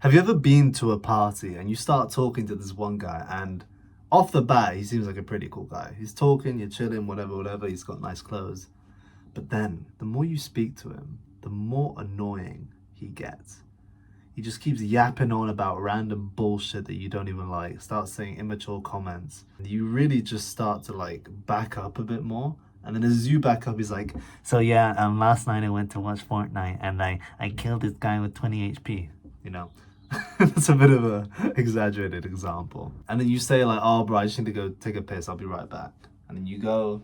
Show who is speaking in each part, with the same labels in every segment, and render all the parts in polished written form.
Speaker 1: Have you ever been to a party and you start talking to this one guy and off the bat he seems like a pretty cool guy. He's talking, you're chilling, whatever, he's got nice clothes. But then the more you speak to him, the more annoying he gets. He just keeps yapping on about random bullshit that you don't even like, starts saying immature comments. You really just start to like back up a bit more. And then as you back up, he's like, so yeah, last night I went to watch Fortnite and I killed this guy with 20 HP, you know? That's a bit of a exaggerated example. And then you say like, oh bro, I just need to go take a piss, I'll be right back. And then you go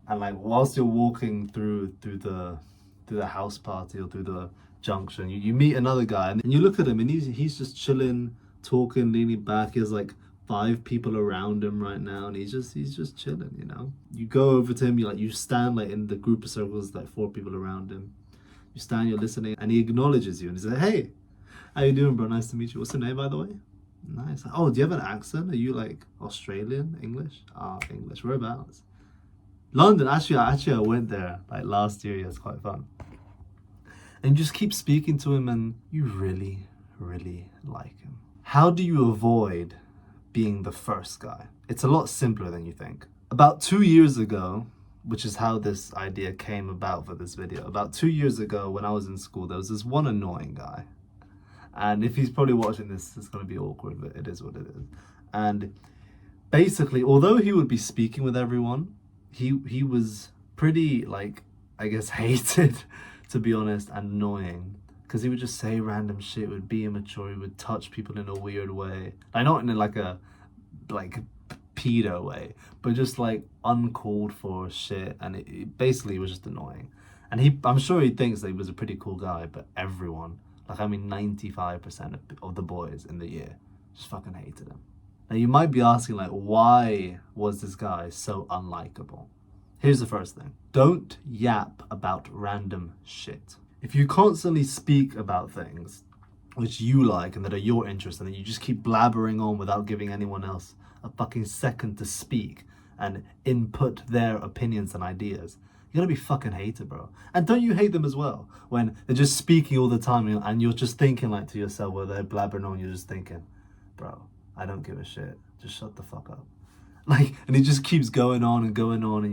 Speaker 1: and like whilst you're walking through the house party or through the junction, you meet another guy and you look at him and he's just chilling, talking, leaning back. He has like 5 people around him right now and he's just chilling, you know? You go over to him, you stand like in the group of circles, like 4 people around him. You stand, you're listening, and he acknowledges you and he's like, hey, how you doing, bro? Nice to meet you. What's your name, by the way? Nice. Oh, do you have an accent? Are you like Australian? English? English. Whereabouts? London. Actually, I went there like last year. Yeah, it's quite fun. And you just keep speaking to him and you really, really like him. How do you avoid being the first guy? It's a lot simpler than you think. About 2 years ago, which is how this idea came about for this video. About 2 years ago when I was in school, there was this one annoying guy. And if he's probably watching this, it's going to be awkward, but it is what it is. And basically, although he would be speaking with everyone, he was pretty, like, I guess, hated, to be honest, and annoying. Because he would just say random shit, would be immature, he would touch people in a weird way. Like, not in like a, like, pedo way, but just, like, uncalled for shit. And it basically was just annoying. And I'm sure he thinks that he was a pretty cool guy, but everyone, like, I mean, 95% of the boys in the year just fucking hated him. Now, you might be asking, like, why was this guy so unlikable? Here's the first thing. Don't yap about random shit. If you constantly speak about things which you like and that are your interest, and then you just keep blabbering on without giving anyone else a fucking second to speak and input their opinions and ideas, you're gonna be fucking hated, bro. And don't you hate them as well? When they're just speaking all the time and you're just thinking like to yourself, where they're blabbering on, you're just thinking, bro, I don't give a shit. Just shut the fuck up. Like, and it just keeps going on and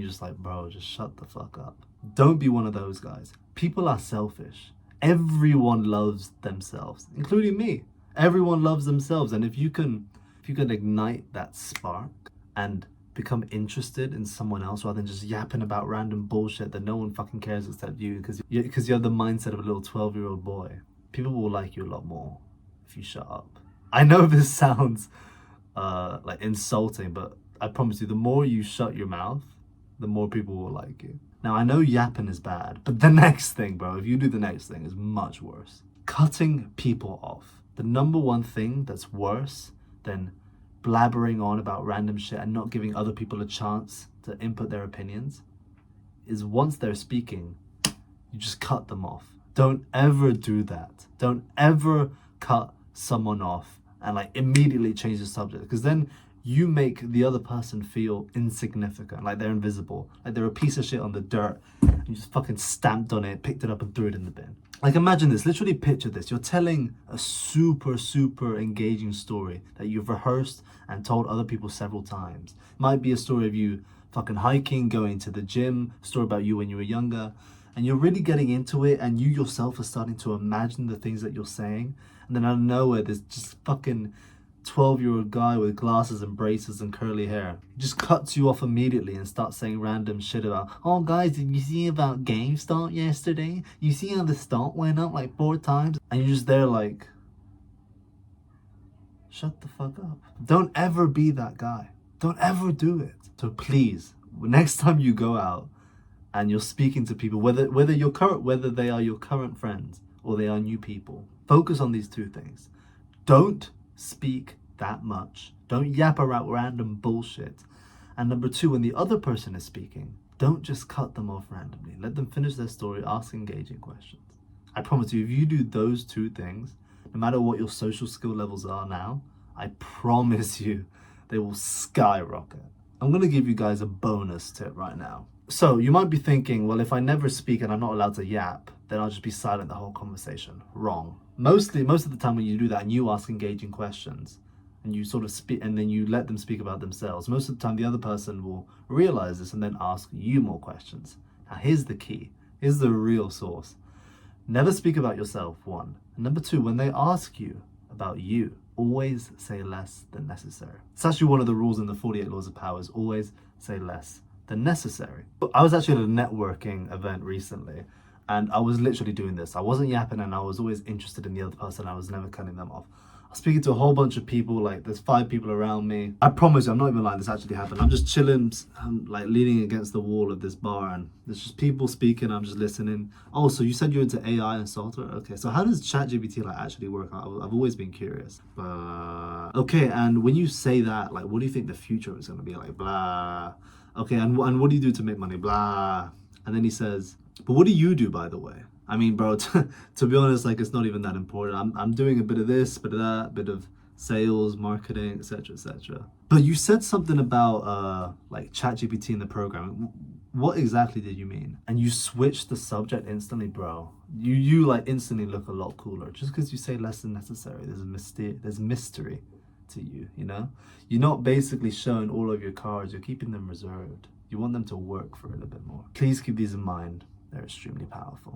Speaker 1: you're just like, bro, just shut the fuck up. Don't be one of those guys. People are selfish. Everyone loves themselves, including me. Everyone loves themselves. And if you can ignite that spark and become interested in someone else rather than just yapping about random bullshit that no one fucking cares except you because you have the mindset of a little 12-year-old boy, people will like you a lot more if you shut up. I know this sounds like insulting, but I promise you, the more you shut your mouth, the more people will like you. Now, I know yapping is bad, but the next thing, bro, if you do the next thing, is much worse. Cutting people off. The number one thing that's worse than blabbering on about random shit and not giving other people a chance to input their opinions is once they're speaking, you just cut them off. Don't ever do that. Don't ever cut someone off and like immediately change the subject, because then you make the other person feel insignificant, like they're invisible, like they're a piece of shit on the dirt, and you just fucking stamped on it, picked it up and threw it in the bin. Like, imagine this, literally picture this. You're telling a super engaging story that you've rehearsed and told other people several times. It might be a story of you fucking hiking, going to the gym, a story about you when you were younger, and you're really getting into it, and you yourself are starting to imagine the things that you're saying, and then out of nowhere, there's just fucking 12-year-old guy with glasses and braces and curly hair. He just cuts you off immediately and starts saying random shit about, oh guys, did you see about GameStop yesterday? You see how the stock went up like 4 times? And you're just there like, shut the fuck up. Don't ever be that guy. Don't ever do it. So please, next time you go out and you're speaking to people, whether they are your current friends or they are new people, focus on these 2 things. Don't speak that much. Don't yap about random bullshit. And number 2, when the other person is speaking, don't just cut them off randomly. Let them finish their story, ask engaging questions. I promise you, if you do those 2 things, no matter what your social skill levels are now, I promise you they will skyrocket. I'm going to give you guys a bonus tip right now. So you might be thinking, well, if I never speak and I'm not allowed to yap, then I'll just be silent the whole conversation. Wrong. Most of the time when you do that and you ask engaging questions and you sort of speak and then you let them speak about themselves, most of the time the other person will realize this and then ask you more questions. Now here's the key. Here's the real source. Never speak about yourself, one. And number two, when they ask you about you, always say less than necessary. It's actually one of the rules in the 48 Laws of Power is always say less than necessary. I was actually at a networking event recently and I was literally doing this. I wasn't yapping and I was always interested in the other person. I was never cutting them off. I was speaking to a whole bunch of people, like there's 5 people around me. I promise you, I'm not even lying, this actually happened. I'm just chilling, I'm like leaning against the wall of this bar and there's just people speaking, I'm just listening. Oh, so you said you're into AI and software? Okay, so how does ChatGPT like actually work? I've always been curious. Okay, and when you say that, like what do you think the future is gonna be like? Blah. Okay, and what do you do to make money? Blah. And then he says, but what do you do, by the way? I mean, bro, to be honest, like it's not even that important. I'm doing a bit of this, bit of that, bit of sales, marketing, etc., etc. But you said something about like ChatGPT in the program. What exactly did you mean? And you switched the subject instantly, bro. You like instantly look a lot cooler just because you say less than necessary. There's mystery to you, you know? You're not basically showing all of your cards, you're keeping them reserved. You want them to work for it a bit more. Please keep these in mind. They're extremely powerful.